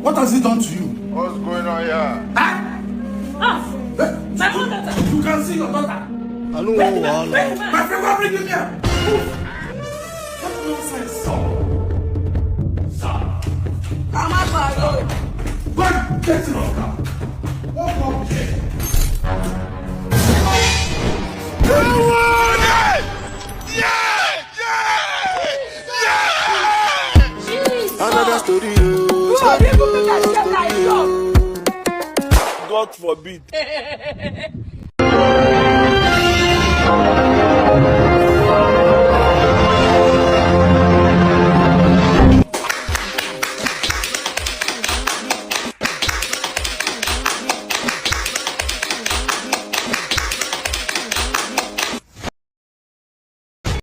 What has he done to you? What's going on here? Huh? Ah, my own daughter. You can see your daughter. I don't know why. My friend, go bring him here. What nonsense? I'm out for Go and get in your car. Walk up here. Another story. God forbid.